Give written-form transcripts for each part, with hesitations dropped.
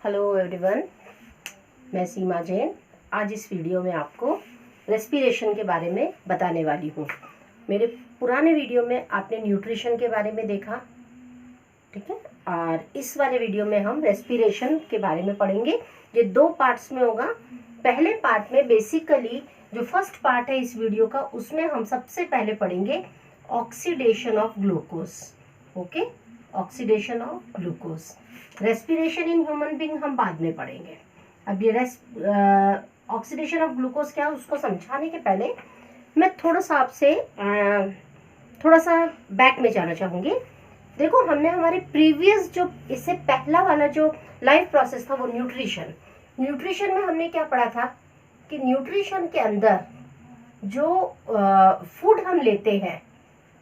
Hello everyone, मैं सीमा जैन। आज इस वीडियो में आपको रेस्पिरेशन के बारे में बताने वाली हूँ। मेरे पुराने वीडियो में आपने न्यूट्रिशन के बारे में देखा, ठीक है, और इस वाले वीडियो में हम रेस्पिरेशन के बारे में पढ़ेंगे। ये दो पार्ट्स में होगा। पहले पार्ट में बेसिकली जो फर्स्ट पार्ट है इस वीडियो का, उसमें हम सबसे पहले पढ़ेंगे oxidation of glucose. Okay, oxidation of glucose. Respiration in human being हम बाद में पढ़ेंगे। अब ये ऑक्सीडेशन ऑफ ग्लूकोज क्या है उसको समझाने के पहले मैं थोड़ा सा बैक में जाना चाहूँगी। देखो, हमने हमारे प्रीवियस जो इससे पहला वाला जो लाइफ प्रोसेस था वो न्यूट्रिशन में हमने क्या पढ़ा था कि न्यूट्रिशन के अंदर जो फूड हम लेते हैं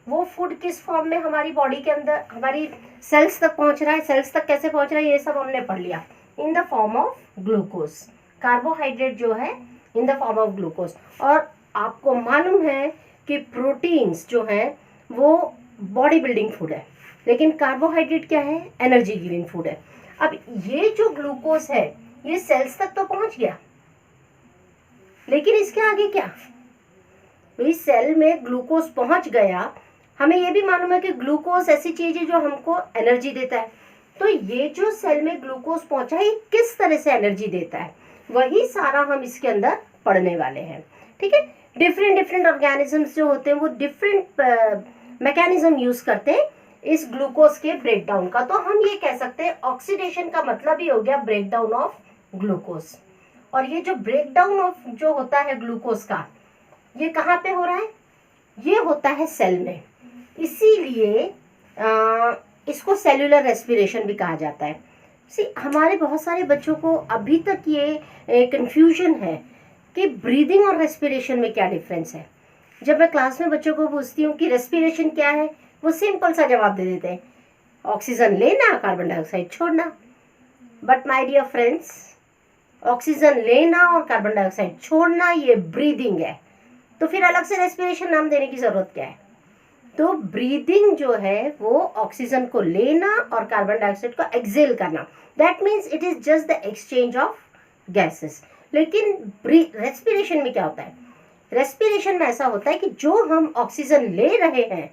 वो फूड किस फॉर्म में हमारी बॉडी के अंदर हमारी सेल्स तक पहुंच रहा है, सेल्स तक कैसे पहुंच रहा है, ये सब हमने पढ़ लिया। In the form of glucose, carbohydrate जो है in the form of glucose. और आपको मालूम है कि प्रोटीन्स जो है वो बॉडी बिल्डिंग फूड है, लेकिन कार्बोहाइड्रेट क्या है, एनर्जी गिविंग फूड है। अब ये जो ग्लूकोज है ये सेल्स तक तो पहुंच गया, लेकिन इसके आगे क्या, भाई सेल में ग्लूकोज पहुंच गया। हमें ये भी मालूम है कि ग्लूकोज ऐसी चीज है जो हमको एनर्जी देता है। तो ये जो सेल में ग्लूकोज पहुंचा है ये किस तरह से एनर्जी देता है, वही सारा हम इसके अंदर पढ़ने वाले हैं। ठीक है, डिफरेंट ऑर्गेनिजम्स जो होते हैं वो डिफरेंट मैकेनिज्म यूज करते हैं इस ग्लूकोज के ब्रेकडाउन का। तो हम ये कह सकते हैं ऑक्सीडेशन का मतलब ही हो गया ब्रेकडाउन ऑफ ग्लूकोज। और ये जो ब्रेकडाउन ऑफ जो होता है ग्लूकोज का, ये कहाँ पे हो रहा है, ये होता है सेल में। इसीलिए इसको सेल्यूलर रेस्पिरेशन भी कहा जाता है। हमारे बहुत सारे बच्चों को अभी तक ये कंफ्यूजन है कि ब्रीदिंग और रेस्पिरेशन में क्या डिफरेंस है। जब मैं क्लास में बच्चों को पूछती हूँ कि रेस्पिरेशन क्या है, वो सिंपल सा जवाब दे देते हैं, ऑक्सीजन लेना, कार्बन डाइऑक्साइड छोड़ना। But my dear friends, oxygen लेना और कार्बन डाइऑक्साइड छोड़ना ये ब्रीदिंग है, तो फिर अलग से रेस्पिरेशन नाम देने की जरूरत क्या है। तो ब्रीदिंग जो है वो ऑक्सीजन को लेना और कार्बन डाइऑक्साइड को एक्सेल करना, that means it is just the exchange of gases. लेकिन रेस्पिरेशन में क्या होता है, रेस्पिरेशन में ऐसा होता है कि जो हम ऑक्सीजन ले रहे हैं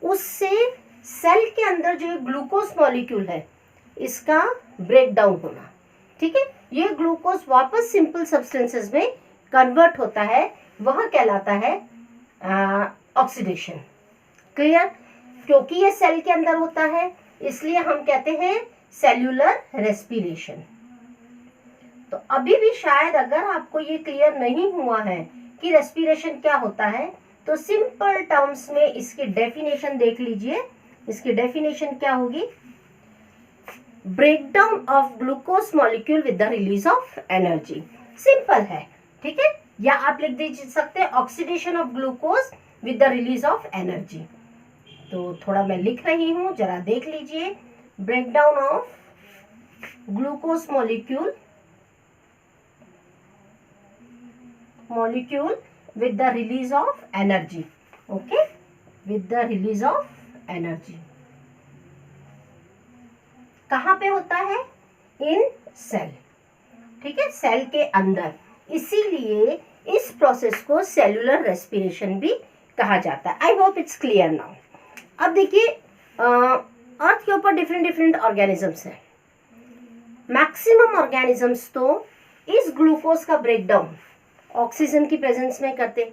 उससे सेल के अंदर जो ग्लूकोज मॉलिक्यूल है इसका ब्रेकडाउन होना। ठीक है, ये ग्लूकोज वापस सिंपल सब्सटेंसेस में कन्वर्ट होता है, वह कहलाता है ऑक्सीडेशन। क्लियर, क्योंकि ये सेल के अंदर होता है इसलिए हम कहते हैं सेल्यूलर रेस्पिरेशन। तो अभी भी शायद अगर आपको ये क्लियर नहीं हुआ है कि रेस्पिरेशन क्या होता है, तो सिंपल टर्म्स में इसकी डेफिनेशन देख लीजिए। इसकी डेफिनेशन क्या होगी, breakdown of glucose molecule with the release of energy. Simple है, ठीक है, या आप लिख दे सकते हैं oxidation of glucose with the release of energy. तो थोड़ा मैं लिख रही हूं, जरा देख लीजिए। Breakdown of glucose molecule with the release of energy. Okay, with the release of energy कहां पे होता है, इन सेल। ठीक है, सेल के अंदर, इसीलिए इस प्रोसेस को सेल्यूलर रेस्पिरेशन भी कहा जाता है। I hope it's clear now. अब देखिए, अर्थ के ऊपर डिफरेंट ऑर्गेनिजम्स हैं। मैक्सिमम ऑर्गेनिजम्स तो इस ग्लूकोज का ब्रेकडाउन ऑक्सीजन की प्रेजेंस में करते,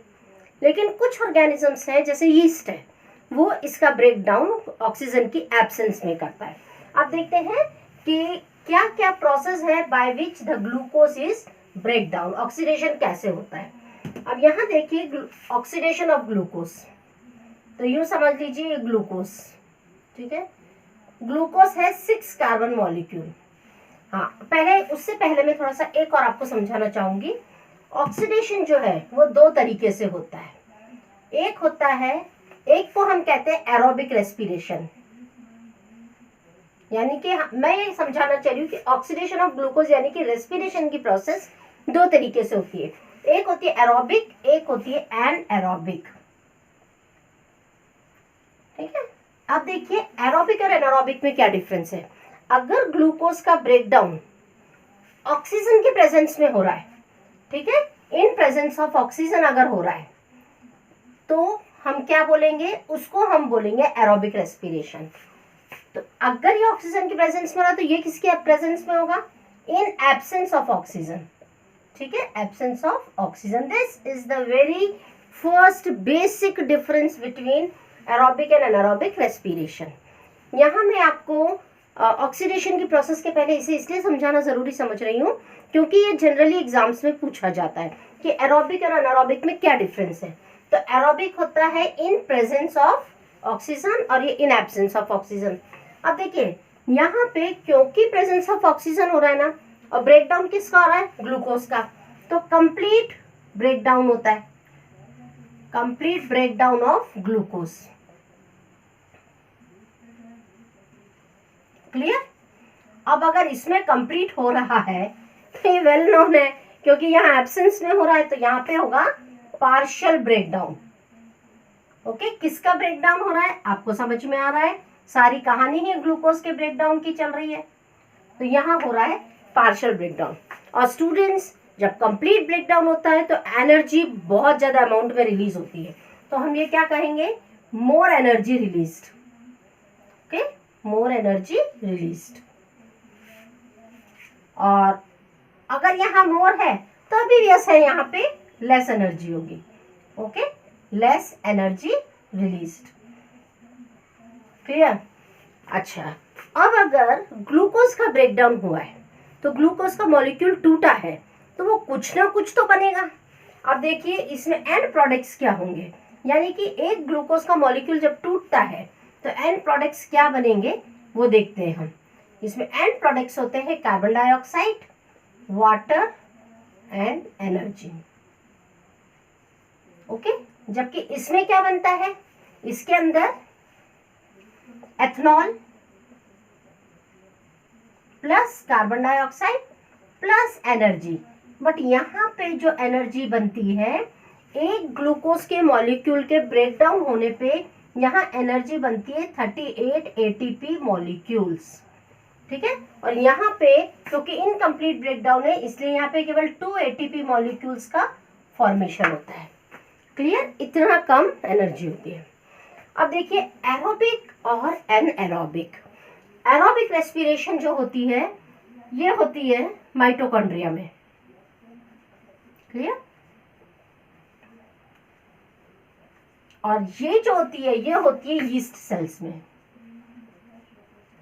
लेकिन कुछ ऑर्गेनिजम्स हैं जैसे यीस्ट है, वो इसका ब्रेकडाउन ऑक्सीजन की एब्सेंस में करता है। अब देखते हैं कि क्या क्या प्रोसेस है by which the glucose is breakdown, oxidation कैसे होता है। अब यहाँ देखिए ऑक्सीडेशन ऑफ ग्लूकोज, तो यूं समझ लीजिए ग्लूकोज, ठीक है, ग्लूकोज है 6 कार्बन मॉलिक्यूल। हाँ, उससे पहले मैं थोड़ा सा एक और आपको समझाना चाहूंगी। ऑक्सीडेशन जो है वो दो तरीके से होता है। एक होता है, एक को हम कहते हैं एरोबिक रेस्पिरेशन, यानी कि मैं ये समझाना चाह रही हूँ कि ऑक्सीडेशन ऑफ ग्लूकोज यानी कि रेस्पिरेशन की प्रोसेस दो तरीके से होती है। एक होती है एरोबिक, एक होती है एनएरोबिक। ठीक है, अब देखिए एरोबिक और एनारोबिक में क्या डिफरेंस है। अगर ग्लूकोज का ब्रेकडाउन ऑक्सीजन के प्रेजेंस में हो रहा है, ठीक है, इन प्रेजेंस ऑफ ऑक्सीजन अगर हो रहा है तो हम क्या बोलेंगे, उसको हम बोलेंगे एरोबिक रेस्पिरेशन। तो अगर ये ऑक्सीजन के प्रेजेंस में रहा तो ये किसके प्रेजेंस में होगा, इन एब्सेंस ऑफ ऑक्सीजन, ठीक है, absence of oxygen. This is the very first basic difference between aerobic and anaerobic respiration. यहाँ मैं आपको ऑक्सीडेशन की प्रोसेस के पहले इसे इसलिए समझाना जरूरी समझ रही हूँ क्योंकि ये जनरली एग्जाम्स में पूछा जाता है कि एरोबिक और एनारोबिक में क्या डिफरेंस है। तो एरोबिक होता है इन प्रेजेंस ऑफ ऑक्सीजन और ये इन एब्सेंस ऑफ ऑक्सीजन। अब देखिए यहाँ पे क्योंकि प्रेजेंस ऑफ ऑक्सीजन हो रहा है ना, और ब्रेकडाउन किसका हो रहा है, ग्लूकोज का, तो कंप्लीट ब्रेकडाउन होता है, complete breakdown of glucose. Clear. अब अगर इसमें कंप्लीट हो रहा है तो ये वेल नोन है क्योंकि यहाँ एब्सेंस में हो रहा है तो यहाँ पे होगा पार्शियल ब्रेकडाउन। ओके, किसका ब्रेकडाउन हो रहा है आपको समझ में आ रहा है, सारी कहानी ही ग्लूकोज के ब्रेकडाउन की चल रही है, तो यहाँ हो रहा है पार्शियल ब्रेकडाउन। और स्टूडेंट्स जब कंप्लीट ब्रेकडाउन होता है तो एनर्जी बहुत ज्यादा अमाउंट में रिलीज होती है, तो हम ये क्या कहेंगे, more energy released. Okay, more energy released. और अगर यहाँ मोर है तो भी यस है, यहाँ पे लेस एनर्जी होगी। Okay, less energy released. Clear. अच्छा, अब अगर ग्लूकोज का ब्रेकडाउन हुआ है तो ग्लूकोज का मॉलिक्यूल टूटा है तो वो कुछ ना कुछ तो बनेगा। अब देखिए इसमें एंड प्रोडक्ट्स क्या होंगे, यानी कि एक ग्लूकोज का मॉलिक्यूल जब टूटता है तो एंड प्रोडक्ट्स क्या बनेंगे वो देखते हैं हम। इसमें एंड प्रोडक्ट्स होते हैं carbon dioxide, water and energy. Okay, जबकि इसमें क्या बनता है, इसके अंदर ethanol plus carbon dioxide plus energy. But यहाँ पे जो एनर्जी बनती है एक ग्लूकोज के मॉलिक्यूल के ब्रेकडाउन होने पे यहाँ एनर्जी बनती है 38 एटीपी मॉलिक्यूल्स, ठीक है। और यहाँ पे क्योंकि इनकम्प्लीट ब्रेकडाउन है इसलिए यहाँ पे केवल 2 एटीपी मॉलिक्यूल्स का फॉर्मेशन होता है। क्लियर, इतना कम एनर्जी होती है। अब देखिए एरोबिक और एनएरोबिक। एरोबिक रेस्पिरेशन जो होती है ये होती है माइटोकॉन्ड्रिया में। क्लियर। और ये जो होती है ये होती है यीस्ट सेल्स में,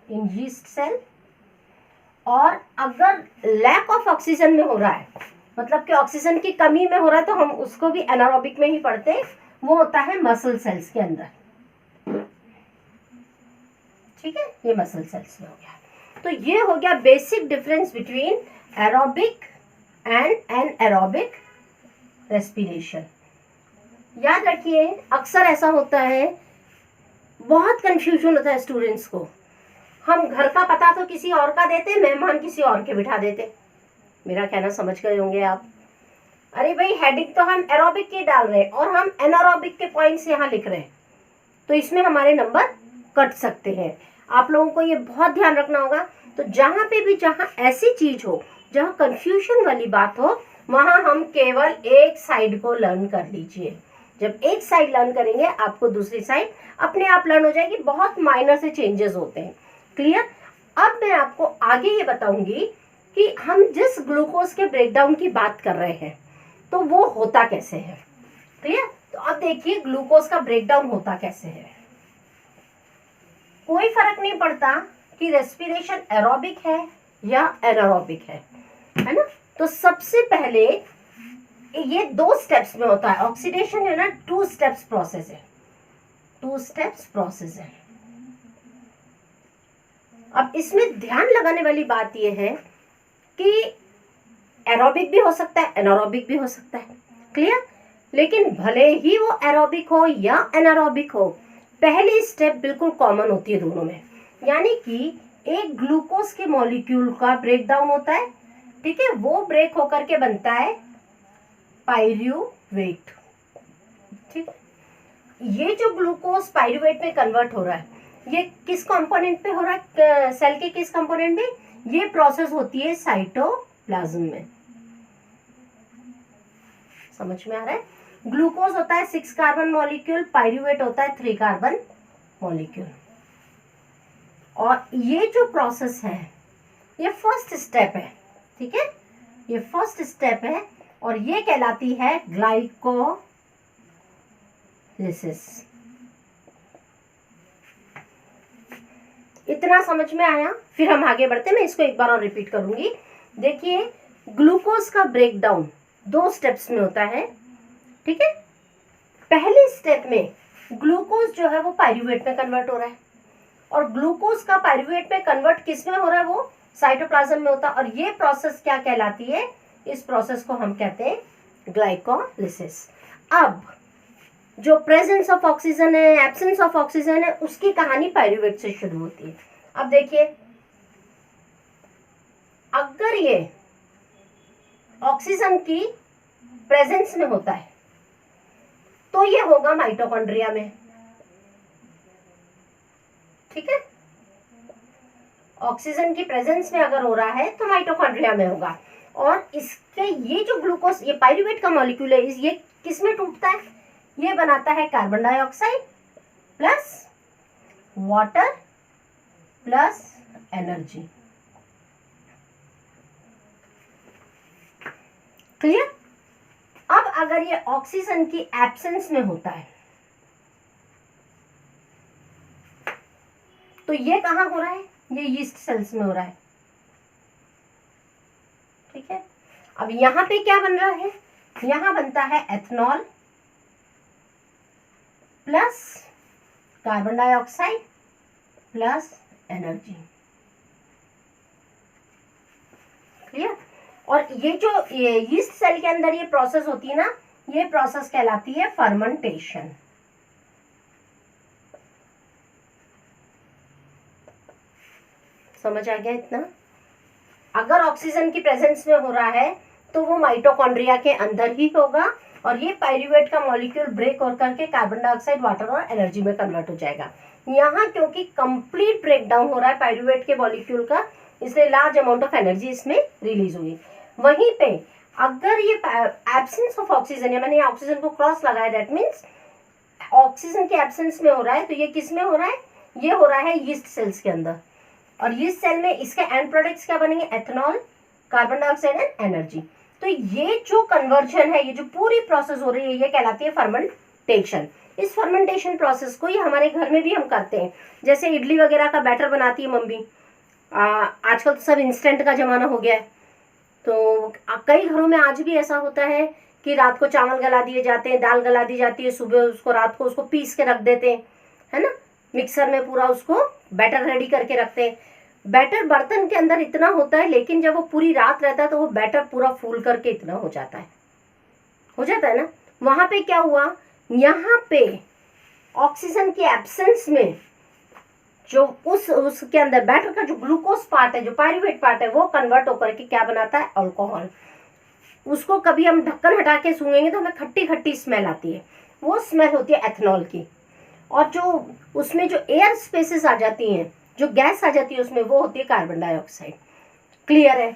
इन यीस्ट सेल। और अगर लैक ऑफ ऑक्सीजन में हो रहा है, मतलब कि ऑक्सीजन की कमी में हो रहा है, तो हम उसको भी एनारोबिक में ही पढ़ते हैं, वो होता है मसल सेल्स के अंदर। ठीक है, ये मसल सेल्स में हो गया। तो ये हो गया basic difference between aerobic and anaerobic respiration. याद रखिए अक्सर ऐसा होता है, बहुत कंफ्यूजन होता है स्टूडेंट्स को। हम घर का पता तो किसी और का देते, मेहमान किसी और के बिठा देते। मेरा कहना समझ गए होंगे आप। अरे भाई हेडिंग तो हम एरोबिक की डाल रहे हैं और हम एनारोबिक के पॉइंट्स यहाँ लिख रहे हैं, तो इसमें हमारे नंबर कट सकते हैं। आप लोगों को ये बहुत ध्यान रखना होगा। तो जहाँ पे भी जहाँ ऐसी चीज हो जहाँ कंफ्यूजन वाली बात हो वहाँ हम केवल एक साइड को लर्न कर लीजिए। जब एक साइड लर्न करेंगे आपको दूसरी साइड अपने आप लर्न हो जाएगी। बहुत माइनर से चेंजेस होते हैं। क्लियर। अब मैं आपको आगे ये बताऊंगी कि हम जिस ग्लूकोज के ब्रेकडाउन की बात कर रहे हैं तो वो होता कैसे है। क्लियर। तो अब देखिए ग्लूकोज का ब्रेकडाउन होता कैसे है। कोई फर्क नहीं पड़ता कि रेस्पिरेशन एरोबिक है या एनारोबिक है ना। तो सबसे पहले ये 2 स्टेप्स में होता है। ऑक्सीडेशन है ना 2 स्टेप्स प्रोसेस है, 2 स्टेप्स प्रोसेस है। अब इसमें ध्यान लगाने वाली बात यह है कि एरोबिक भी हो सकता है, एनारोबिक भी हो सकता है। क्लियर। लेकिन भले ही वो एरोबिक हो या एनारोबिक हो, पहली स्टेप बिल्कुल कॉमन होती है दोनों में, यानी कि एक ग्लूकोज के मॉलिक्यूल का ब्रेकडाउन होता है। ठीक है, वो ब्रेक होकर के बनता है पाइरूवेट। ठीक, ये जो ग्लूकोज पाइरूवेट में कन्वर्ट हो रहा है ये किस कंपोनेंट पे हो रहा है, सेल के किस कंपोनेंट में, ये प्रोसेस होती है साइटोप्लाज्म साइटोप्लाज्म में। समझ में आ रहा है? ग्लूकोज होता है 6 कार्बन मॉलिक्यूल, पायरूवेट होता है 3 कार्बन मॉलिक्यूल। और ये जो प्रोसेस है ये फर्स्ट स्टेप है, ठीक है, ये फर्स्ट स्टेप है और ये कहलाती है ग्लाइकोलिसिस। इतना समझ में आया? फिर हम आगे बढ़ते हैं, मैं इसको एक बार और रिपीट करूंगी। देखिए, ग्लूकोज का ब्रेकडाउन 2 स्टेप्स में होता है, ठीक है। पहले स्टेप में ग्लूकोज जो है वो पायरूवेट में कन्वर्ट हो रहा है और ग्लूकोज का पायरूवेट में कन्वर्ट किस में हो रहा है? वो साइटोप्लाज्म में होता है। और ये प्रोसेस क्या कहलाती है? इस प्रोसेस को हम कहते हैं ग्लाइकोलिसिस। अब जो प्रेजेंस ऑफ ऑक्सीजन है, एब्सेंस ऑफ ऑक्सीजन है, उसकी कहानी पायरूवेट से शुरू होती है। अब देखिए, अगर ये ऑक्सीजन की प्रेजेंस में होता है तो ये होगा माइटोकॉन्ड्रिया में, ठीक है। ऑक्सीजन की प्रेजेंस में अगर हो रहा है तो माइटोकॉन्ड्रिया में होगा। और इसके ये जो ग्लूकोज, ये पायरूवेट का मॉलिक्यूल है, ये किस में टूटता है? ये बनाता है carbon dioxide plus water plus energy. Clear? अब अगर ये ऑक्सीजन की एब्सेंस में होता है तो ये कहां हो रहा है? ये यीस्ट सेल्स में हो रहा है, ठीक है। अब यहां पे क्या बन रहा है? यहां बनता है ethanol plus carbon dioxide plus energy. Clear? और ये जो यीस्ट सेल के अंदर ये प्रोसेस होती है ना, ये प्रोसेस कहलाती है फर्मेंटेशन। समझ आ गया इतना? अगर ऑक्सीजन की प्रेजेंस में हो रहा है तो वो माइटोकॉन्ड्रिया के अंदर ही होगा और ये पायरूवेट का मॉलिक्यूल ब्रेक और करके कार्बन डाइऑक्साइड, वाटर और एनर्जी में कन्वर्ट हो जाएगा। यहाँ क्योंकि कंप्लीट ब्रेकडाउन हो रहा है पायरूवेट के मॉलिक्यूल का, इसलिए लार्ज अमाउंट ऑफ एनर्जी इसमें रिलीज हुई। वहीं पे अगर ये एब्सेंस ऑफ ऑक्सीजन, या मैंने ऑक्सीजन को क्रॉस लगाया, दैट मीन्स ऑक्सीजन के एब्सेंस में हो रहा है, तो ये किस में हो रहा है? ये हो रहा है यीस्ट सेल्स के अंदर। और यीस्ट सेल में इसके एंड प्रोडक्ट्स क्या बनेंगे? Ethanol, carbon dioxide and energy. तो ये जो कन्वर्जन है, ये जो पूरी प्रोसेस हो रही है, ये कहलाती है फर्मेंटेशन। इस फर्मेंटेशन प्रोसेस को ये हमारे घर में भी हम करते हैं। जैसे इडली वगैरह का बैटर बनाती है मम्मी। आजकल तो सब इंस्टेंट का जमाना हो गया है, तो कई घरों में आज भी ऐसा होता है कि रात को चावल गला दिए जाते हैं, दाल गला दी जाती है, सुबह उसको, रात को उसको पीस के रख देते हैं, है ना, मिक्सर में पूरा उसको बैटर रेडी करके रखते हैं। बैटर बर्तन के अंदर इतना होता है, लेकिन जब वो पूरी रात रहता है तो वो बैटर पूरा फूल करके इतना हो जाता है ना। वहां पे क्या हुआ? यहाँ पे ऑक्सीजन की एब्सेंस में जो उसके अंदर बैटर का जो ग्लूकोज पार्ट है, जो पायरूवेट पार्ट है, वो कन्वर्ट होकर के क्या बनाता है? अल्कोहल। उसको कभी हम ढक्कन हटा के सूंघेंगे तो हमें खट्टी खट्टी स्मेल आती है, वो स्मेल होती है एथनॉल की। और जो उसमें जो एयर स्पेसेस आ जाती हैं, जो गैस आ जाती है उसमें, वो होती है कार्बन डाइऑक्साइड। क्लियर है?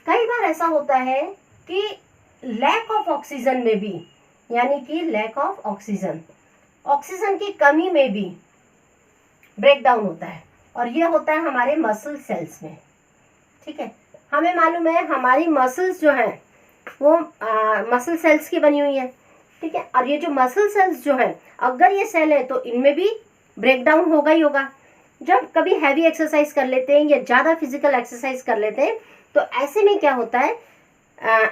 कई बार ऐसा होता है कि लैक ऑफ ऑक्सीजन में भी, यानी कि लैक ऑफ ऑक्सीजन, ऑक्सीजन की कमी में भी ब्रेकडाउन होता है, और ये होता है हमारे मसल सेल्स में, ठीक है। हमें मालूम है हमारी मसल्स जो हैं वो मसल सेल्स की बनी हुई है, ठीक है। और ये जो मसल सेल्स जो हैं, अगर ये सेल है तो इनमें भी ब्रेकडाउन होगा ही होगा। जब कभी हैवी एक्सरसाइज कर लेते हैं या ज़्यादा फिजिकल एक्सरसाइज कर लेते हैं तो ऐसे में क्या होता है,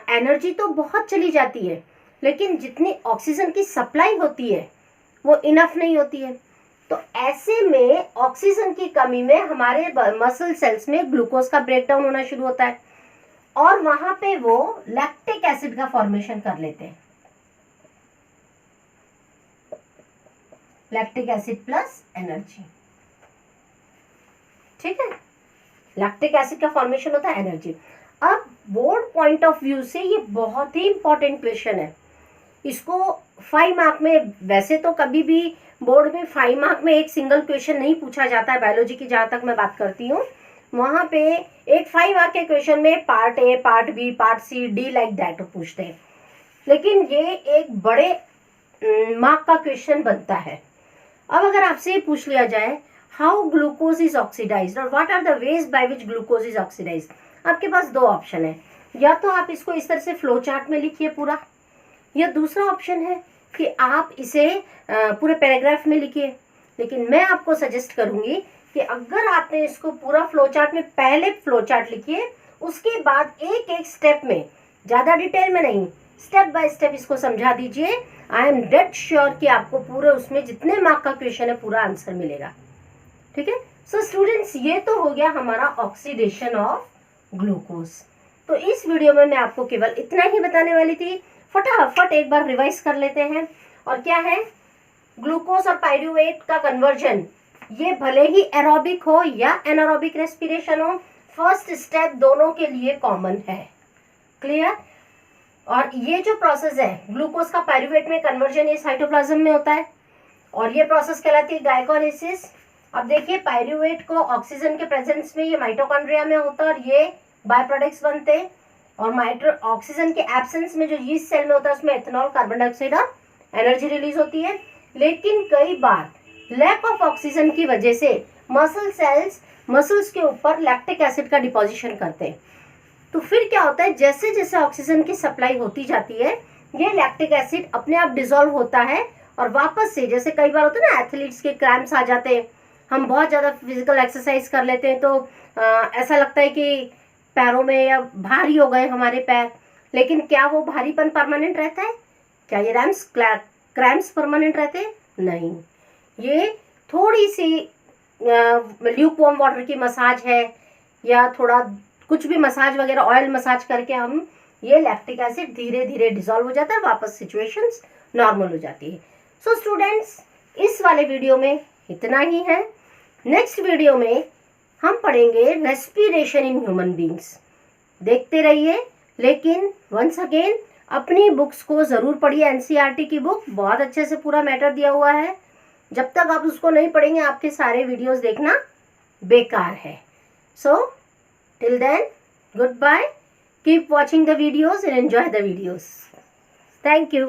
एनर्जी तो बहुत चली जाती है, लेकिन जितनी ऑक्सीजन की सप्लाई होती है वो इनफ नहीं होती है। तो ऐसे में ऑक्सीजन की कमी में हमारे मसल सेल्स में ग्लूकोज का ब्रेकडाउन होना शुरू होता है और वहां पे वो लैक्टिक एसिड का फॉर्मेशन कर लेते हैं। लैक्टिक एसिड प्लस एनर्जी, ठीक है। लैक्टिक एसिड का फॉर्मेशन होता है, एनर्जी। अब बोर्ड पॉइंट ऑफ व्यू से ये बहुत ही इंपॉर्टेंट क्वेश्चन है। इसको 5 मार्क में, वैसे तो कभी भी बोर्ड में 5 मार्क में एक सिंगल क्वेश्चन नहीं पूछा जाता है बायोलॉजी की, जहाँ तक मैं बात करती हूँ, वहाँ पे एक 5 मार्क के क्वेश्चन में part A, part B, part C, D like that पूछते हैं, लेकिन ये एक बड़े मार्क का क्वेश्चन बनता है। अब अगर आपसे ये पूछ लिया जाए हाउ ग्लूकोज इज ऑक्सीडाइज्ड और what are the ways by which glucose is oxidised, आपके पास दो ऑप्शन है, या तो आप इसको इस तरह से फ्लो चार्ट में लिखिए पूरा, या दूसरा ऑप्शन है कि आप इसे पूरे पैराग्राफ में लिखिए। लेकिन मैं आपको सजेस्ट करूंगी कि अगर आपने इसको पूरा फ्लो चार्ट में पहले फ्लो चार्ट लिखिए, उसके बाद एक एक स्टेप में, ज़्यादा डिटेल में नहीं, स्टेप बाय स्टेप इसको समझा दीजिए। आई एम डेड श्योर कि आपको पूरे उसमें जितने मार्क का क्वेश्चन है पूरा आंसर मिलेगा। ठीक है। सो स्टूडेंट्स, ये तो हो गया हमारा ऑक्सीडेशन ऑफ ग्लूकोज। तो इस वीडियो में मैं आपको केवल इतना ही बताने वाली थी। फटाफट एक बार रिवाइज कर लेते हैं। और क्या है, ग्लूकोज और पायरूवेट का कन्वर्जन, ये भले ही एरोबिक हो या एनारोबिक रेस्पिरेशन हो, फर्स्ट स्टेप दोनों के लिए कॉमन है। क्लियर। और ये जो प्रोसेस है ग्लूकोज का पायरूवेट में कन्वर्जन, ये साइटोप्लाज्म में होता है और ये प्रोसेस कहलाती है ग्लाइकोलाइसिस। अब देखिए, पायरूवेट को ऑक्सीजन के प्रेजेंस में ये माइटोकॉन्ड्रिया में होता है और ये बाय प्रोडक्ट्स बनते हैं, और ऑक्सीजन के एब्सेंस में जो यीस्ट सेल में होता है उसमें एथेनॉल, कार्बन डाइऑक्साइड और एनर्जी रिलीज होती है। लेकिन कई बार लैक ऑफ ऑक्सीजन की वजह से मसल सेल्स मसल्स के ऊपर लैक्टिक एसिड का डिपोजिशन करते हैं। तो फिर क्या होता है, जैसे जैसे ऑक्सीजन की सप्लाई होती जाती है, ये लैक्टिक एसिड अपने आप डिसॉल्व होता है और वापस से, जैसे कई बार होता है ना एथलीट्स के क्रैम्प्स आ जाते हैं, हम बहुत ज़्यादा फिजिकल एक्सरसाइज कर लेते हैं तो ऐसा लगता है कि पैरों में या भारी हो गए हमारे पैर, लेकिन क्या वो भारीपन परमानेंट रहता है? क्या ये क्रैम्प्स परमानेंट रहते हैं? नहीं। ये थोड़ी सी ल्यूक वार्म वाटर की मसाज है या थोड़ा कुछ भी मसाज वगैरह, ऑयल मसाज करके हम ये लैक्टिक एसिड धीरे धीरे डिसॉल्व हो जाता है, वापस सिचुएशंस नॉर्मल हो जाती है। सो स्टूडेंट्स, इस वाले वीडियो में इतना ही है। नेक्स्ट वीडियो में हम पढ़ेंगे रेस्पिरेशन इन ह्यूमन बींग्स। देखते रहिए, लेकिन वंस अगेन अपनी बुक्स को ज़रूर पढ़िए। एनसीईआरटी की बुक बहुत अच्छे से पूरा मैटर दिया हुआ है। जब तक आप उसको नहीं पढ़ेंगे आपके सारे वीडियोस देखना बेकार है। So till then, goodbye. Keep watching the videos and enjoy the videos. Thank you.